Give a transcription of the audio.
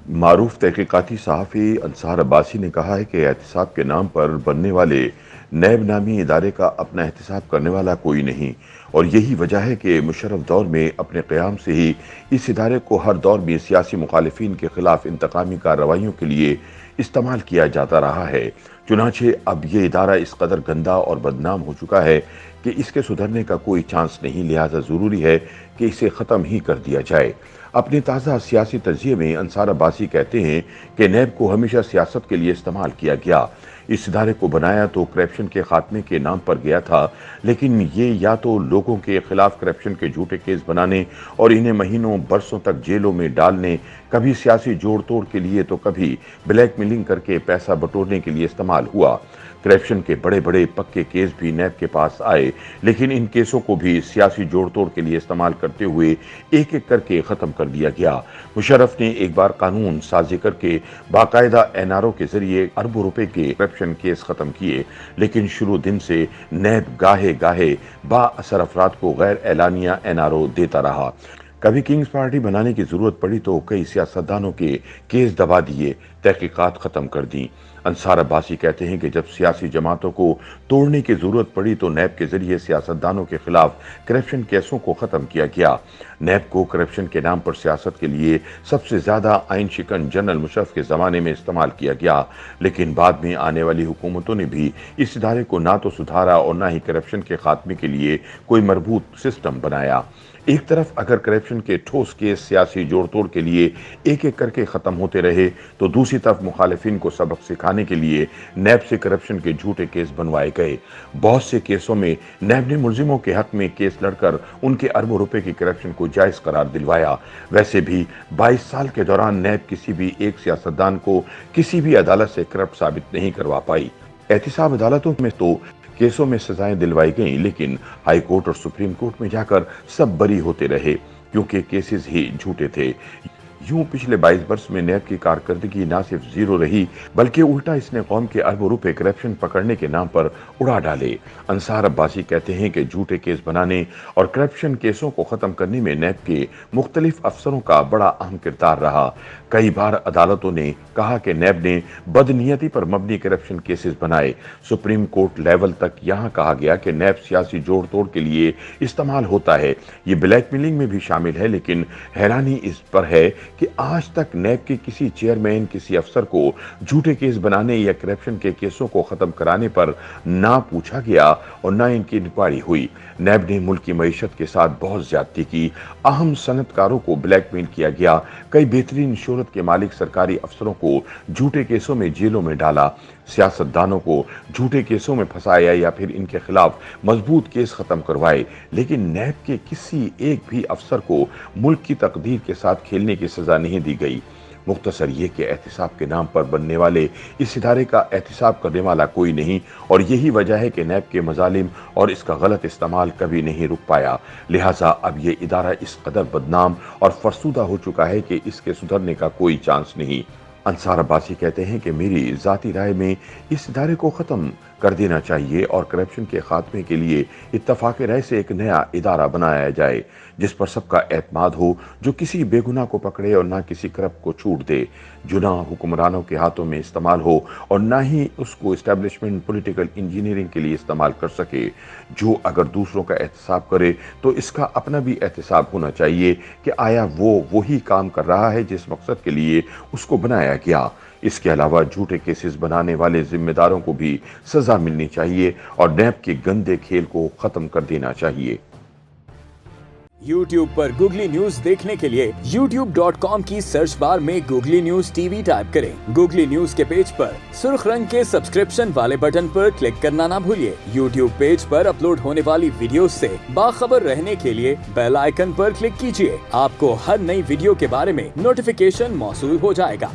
معروف تحقیقاتی صحافی انصار عباسی نے کہا ہے کہ احتساب کے نام پر بننے والے نیب نامی ادارے کا اپنا احتساب کرنے والا کوئی نہیں، اور یہی وجہ ہے کہ مشرف دور میں اپنے قیام سے ہی اس ادارے کو ہر دور میں سیاسی مخالفین کے خلاف انتقامی کارروائیوں کے لیے استعمال کیا جاتا رہا ہے۔ چنانچہ اب یہ ادارہ اس قدر گندا اور بدنام ہو چکا ہے کہ اس کے سدھرنے کا کوئی چانس نہیں، لہٰذا ضروری ہے کہ اسے ختم ہی کر دیا جائے۔ اپنے تازہ سیاسی تجزیے میں انصار عباسی کہتے ہیں کہ نیب کو ہمیشہ سیاست کے لیے استعمال کیا گیا۔ اس ادارے کو بنایا تو کرپشن کے خاتمے کے نام پر گیا تھا، لیکن یہ یا تو لوگوں کے خلاف کرپشن کے جھوٹے کیس بنانے اور انہیں مہینوں برسوں تک جیلوں میں ڈالنے، کبھی سیاسی جوڑ توڑ کے لیے تو کبھی بلیک میلنگ کر کے پیسہ بٹورنے کے لیے استعمال ہوا۔ کرپشن کے بڑے بڑے پکے کیس بھی نیب کے پاس آئے، لیکن ان کیسوں کو بھی سیاسی جوڑ توڑ کے لیے استعمال کرتے ہوئے ایک ایک کر کے ختم کر دیا گیا۔ مشرف نے ایک بار قانون سازی کر کے باقاعدہ NRO کے ذریعے اربوں روپے کے کرپشن کیس ختم کیے، لیکن شروع دن سے نیب گاہے گاہے با اثر افراد کو غیر اعلانیہ NRO دیتا رہا۔ کبھی کنگز پارٹی بنانے کی ضرورت پڑی تو کئی سیاستدانوں کے کیس دبا دیے، تحقیقات ختم کر دیں۔ انصار عباسی کہتے ہیں کہ جب سیاسی جماعتوں کو توڑنے کی ضرورت پڑی تو نیب کے ذریعے سیاستدانوں کے خلاف کرپشن کیسوں کو ختم کیا گیا۔ نیب کو کرپشن کے نام پر سیاست کے لیے سب سے زیادہ آئین شکن جنرل مشرف کے زمانے میں استعمال کیا گیا، لیکن بعد میں آنے والی حکومتوں نے بھی اس ادارے کو نہ تو سدھارا اور نہ ہی کرپشن کے خاتمے کے لیے کوئی مربوط سسٹم بنایا۔ ایک طرف اگر کرپشن کے ٹھوس کیس سیاسی جوڑ توڑ کے لیے ایک ایک کر کے ختم ہوتے رہے تو دوسری طرف مخالفین کو سبق سکھانے کے لیے نیب سے کرپشن کے جھوٹے کیس بنوائے گئے۔ بہت سے کیسوں میں نیب نے ملزموں کے حق میں کیس لڑ کر ان کے اربوں روپے کی کرپشن کو جائز قرار دلوایا۔ ویسے بھی 22 سال کے دوران نیب کسی بھی ایک سیاستدان کو کسی بھی عدالت سے کرپٹ ثابت نہیں کروا پائی۔ احتساب عدالتوں میں تو کیسوں میں سزائیں دلوائی گئیں، لیکن ہائی کورٹ اور سپریم کورٹ میں جا کر سب بری ہوتے رہے کیونکہ کیسز ہی جھوٹے تھے۔ یوں پچھلے 22 برس میں نیب کی کارکردگی نہ صرف زیرو رہی بلکہ الٹا اس نے قوم کے اربوں روپے کرپشن پکڑنے کے نام پر اڑا ڈالے۔ انصار عباسی کہتے ہیں کہ جھوٹے کیس بنانے اور کرپشن کیسوں کو ختم کرنے میں نیب کے مختلف افسروں کا بڑا اہم کردار رہا۔ کئی بار عدالتوں نے کہا کہ نیب نے بدنیتی پر مبنی کرپشن کیسز بنائے۔ سپریم کورٹ لیول تک یہاں کہا گیا کہ نیب سیاسی جوڑ توڑ کے لیے استعمال ہوتا ہے، یہ بلیک میلنگ میں بھی شامل ہے، لیکن حیرانی اس پر ہے کہ آج تک نیب کے کسی چیئرمین، کسی افسر کو جھوٹے کیس بنانے یا کرپشن کے کیسوں کو ختم کرانے پر نہ پوچھا گیا اور نہ ان کی انکوائری ہوئی۔ نیب نے ملک کی معیشت کے ساتھ بہت زیادتی کی، اہم صنعت کاروں کو بلیک میل کیا گیا، کئی بہترین شہرت کے مالک سرکاری افسروں کو جھوٹے کیسوں میں جیلوں میں ڈالا، سیاستدانوں کو جھوٹے کیسوں میں پھنسایا یا پھر ان کے خلاف مضبوط کیس ختم کروائے، لیکن نیب کے کسی ایک بھی افسر کو ملک کی تقدیر کے ساتھ کھیلنے کی سزا نہیں دی گئی۔ مختصر یہ کہ احتساب کے نام پر بننے والے اس ادارے کا احتساب کرنے والا کوئی نہیں، اور یہی وجہ ہے کہ نیب کے مظالم اور اس کا غلط استعمال کبھی نہیں رک پایا۔ لہٰذا اب یہ ادارہ اس قدر بدنام اور فرسودہ ہو چکا ہے کہ اس کے سدھرنے کا کوئی چانس نہیں۔ انصار عباسی کہتے ہیں کہ میری ذاتی رائے میں اس ادارے کو ختم کر دینا چاہیے اور کرپشن کے خاتمے کے لیے اتفاق رائے سے ایک نیا ادارہ بنایا جائے جس پر سب کا اعتماد ہو، جو کسی بے گناہ کو پکڑے اور نہ کسی کرپٹ کو چھوٹ دے، جو نہ حکمرانوں کے ہاتھوں میں استعمال ہو اور نہ ہی اس کو اسٹیبلشمنٹ پولیٹیکل انجینئرنگ کے لیے استعمال کر سکے، جو اگر دوسروں کا احتساب کرے تو اس کا اپنا بھی احتساب ہونا چاہیے کہ آیا وہ وہی کام کر رہا ہے جس مقصد کے لیے اس کو بنایا گیا۔ اس کے علاوہ جھوٹے کیسز بنانے والے ذمہ داروں کو بھی سزا ملنی چاہیے اور نیب کے گندے کھیل کو ختم کر دینا چاہیے۔ YouTube پر گوگلی نیوز دیکھنے کے لیے youtube.com کی سرچ بار میں گوگلی نیوز TV ٹائپ کریں۔ گوگلی نیوز کے پیج پر سرخ رنگ کے سبسکرپشن والے بٹن پر کلک کرنا نہ بھولیے۔ YouTube پیج پر اپلوڈ ہونے والی ویڈیوز سے باخبر رہنے کے لیے بیل آئیکن پر کلک کیجیے۔ آپ کو ہر نئی ویڈیو کے بارے میں نوٹیفیکیشن موصول ہو جائے گا۔